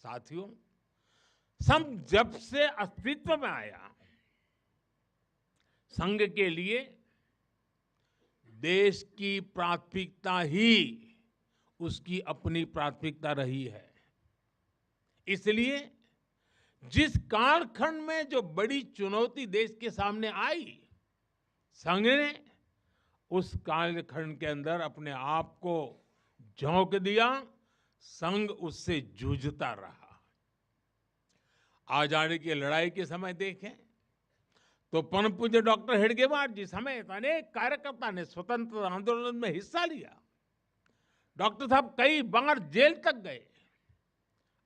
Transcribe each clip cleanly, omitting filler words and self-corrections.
साथियों, संघ जब से अस्तित्व में आया, संघ के लिए देश की प्राथमिकता ही उसकी अपनी प्राथमिकता रही है। इसलिए जिस कालखंड में जो बड़ी चुनौती देश के सामने आई, संघ ने उस कालखंड के अंदर अपने आप को झोंक दिया, संघ उससे जूझता रहा। आजादी की लड़ाई के समय देखें तो परम पूज्य डॉक्टर हेडगेवार जी समेत अनेक कार्यकर्ता ने स्वतंत्रता आंदोलन में हिस्सा लिया। डॉक्टर साहब कई बार जेल तक गए।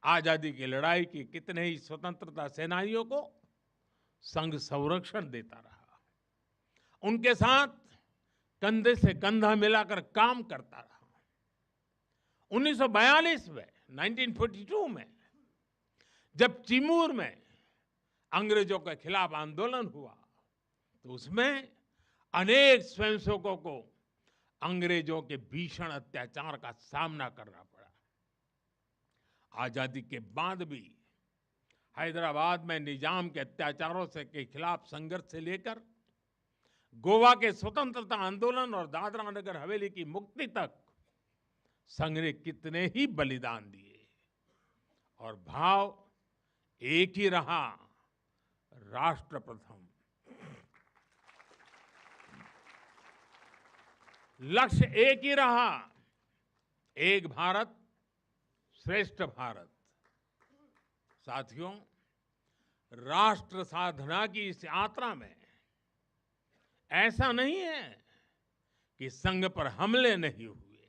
आजादी की लड़ाई की कितने ही स्वतंत्रता सेनानियों को संघ संरक्षण देता रहा, उनके साथ कंधे से कंधा मिलाकर काम करता रहा। 1942 में 1942 में जब चिमूर में अंग्रेजों के खिलाफ आंदोलन हुआ तो उसमें अनेक स्वयंसेवकों को अंग्रेजों के भीषण अत्याचार का सामना करना पड़ा। आजादी के बाद भी हैदराबाद में निजाम के अत्याचारों से के खिलाफ संघर्ष से लेकर गोवा के स्वतंत्रता आंदोलन और दादरा नगर हवेली की मुक्ति तक संघ ने कितने ही बलिदान दिए और भाव एक ही रहा, राष्ट्र प्रथम। लक्ष्य एक ही रहा, एक भारत श्रेष्ठ भारत। साथियों, राष्ट्र साधना की इस यात्रा में ऐसा नहीं है कि संघ पर हमले नहीं हुए,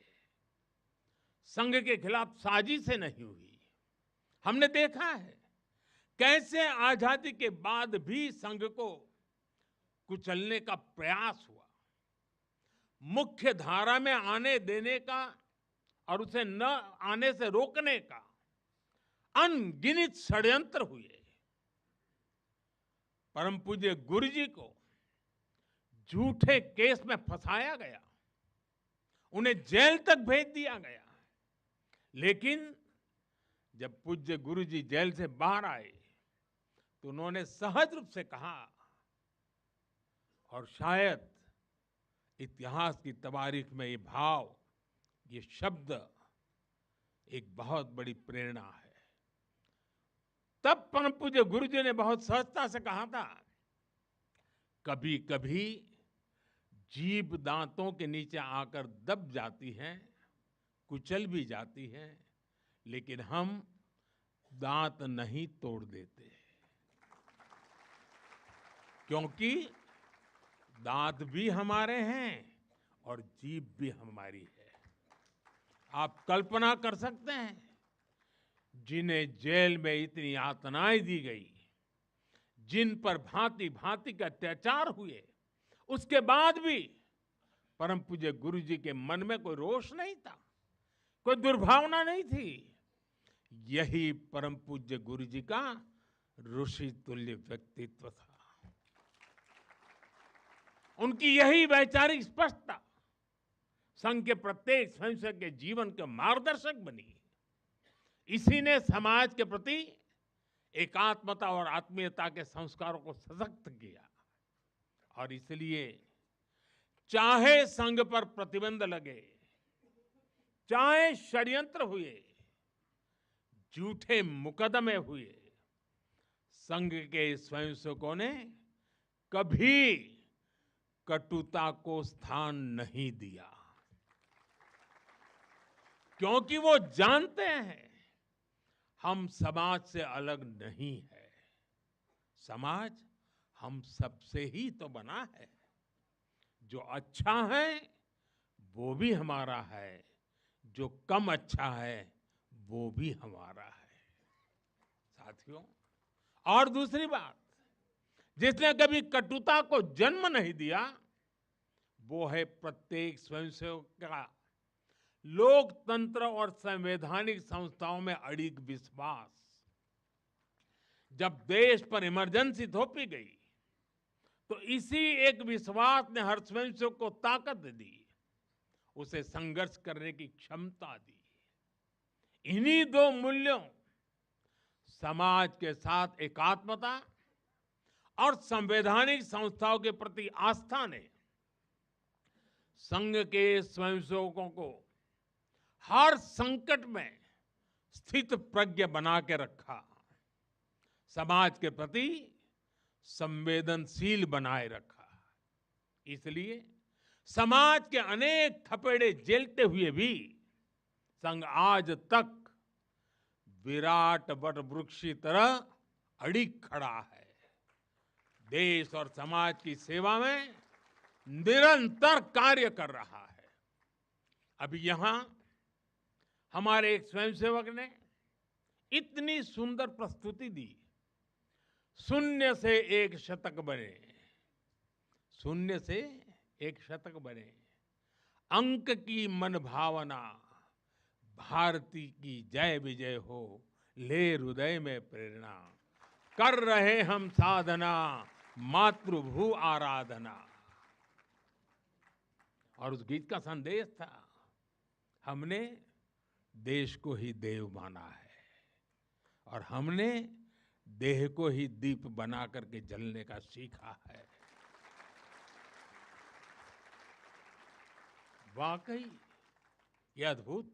संघ के खिलाफ साजिशें नहीं हुई। हमने देखा है कैसे आजादी के बाद भी संघ को कुचलने का प्रयास हुआ, मुख्य धारा में आने देने का और उसे न आने से रोकने का अनगिनत षड्यंत्र हुए। परम पूज्य गुरु जी को झूठे केस में फंसाया गया, उन्हें जेल तक भेज दिया गया। लेकिन जब पूज्य गुरु जी जेल से बाहर आए तो उन्होंने सहज रूप से कहा, और शायद इतिहास की तवारीख में ये भाव, ये शब्द एक बहुत बड़ी प्रेरणा है। तब परम पूज्य गुरु जी ने बहुत सहजता से कहा था, कभी कभी जीभ दांतों के नीचे आकर दब जाती है, कुचल भी जाती है, लेकिन हम दांत नहीं तोड़ देते, क्योंकि दांत भी हमारे हैं और जीभ भी हमारी है। आप कल्पना कर सकते हैं, जिन्हें जेल में इतनी यातनाएं दी गई, जिन पर भांति भांति के अत्याचार हुए, उसके बाद भी परम पूज्य गुरु जी के मन में कोई रोष नहीं था, कोई दुर्भावना नहीं थी। यही परम पूज्य गुरु जी का ऋषि तुल्य व्यक्तित्व था। उनकी यही वैचारिक स्पष्टता संघ के प्रत्येक स्वयंसेवक के जीवन के मार्गदर्शक बनी। इसी ने समाज के प्रति एकात्मता और आत्मीयता के संस्कारों को सशक्त किया। और इसलिए चाहे संघ पर प्रतिबंध लगे, चाहे षड्यंत्र हुए, झूठे मुकदमे हुए, संघ के स्वयंसेवकों ने कभी कटुता को स्थान नहीं दिया, क्योंकि वो जानते हैं हम समाज से अलग नहीं है। समाज हम सबसे ही तो बना है। जो अच्छा है वो भी हमारा है, जो कम अच्छा है वो भी हमारा है। साथियों, और दूसरी बात, जिसने कभी कटुता को जन्म नहीं दिया, वो है प्रत्येक स्वयंसेवक का लोकतंत्र और संवैधानिक संस्थाओं में अडिग विश्वास। जब देश पर इमरजेंसी थोपी गई तो इसी एक विश्वास ने हर स्वयंसेवक को ताकत दी, उसे संघर्ष करने की क्षमता दी। इन्हीं दो मूल्यों समाज के साथ एकात्मता और संवैधानिक संस्थाओं के प्रति आस्था ने संघ के स्वयंसेवकों को हर संकट में स्थित प्रज्ञ बना के रखा, समाज के प्रति संवेदनशील बनाए रखा। इसलिए समाज के अनेक थपेड़े झेलते हुए भी संघ आज तक विराट वट वृक्ष की तरह अडिग खड़ा है, देश और समाज की सेवा में निरंतर कार्य कर रहा है। अभी यहां हमारे एक स्वयंसेवक ने इतनी सुंदर प्रस्तुति दी, शून्य से एक शतक बने, शून्य से एक शतक बने, अंक की मन भावना, भारती की जय विजय हो, ले हृदय में प्रेरणा, कर रहे हम साधना, मातृभू आराधना। और उस गीत का संदेश था, हमने देश को ही देव माना है और हमने देह को ही दीप बना करके जलने का सीखा है। वाकई ये अद्भुत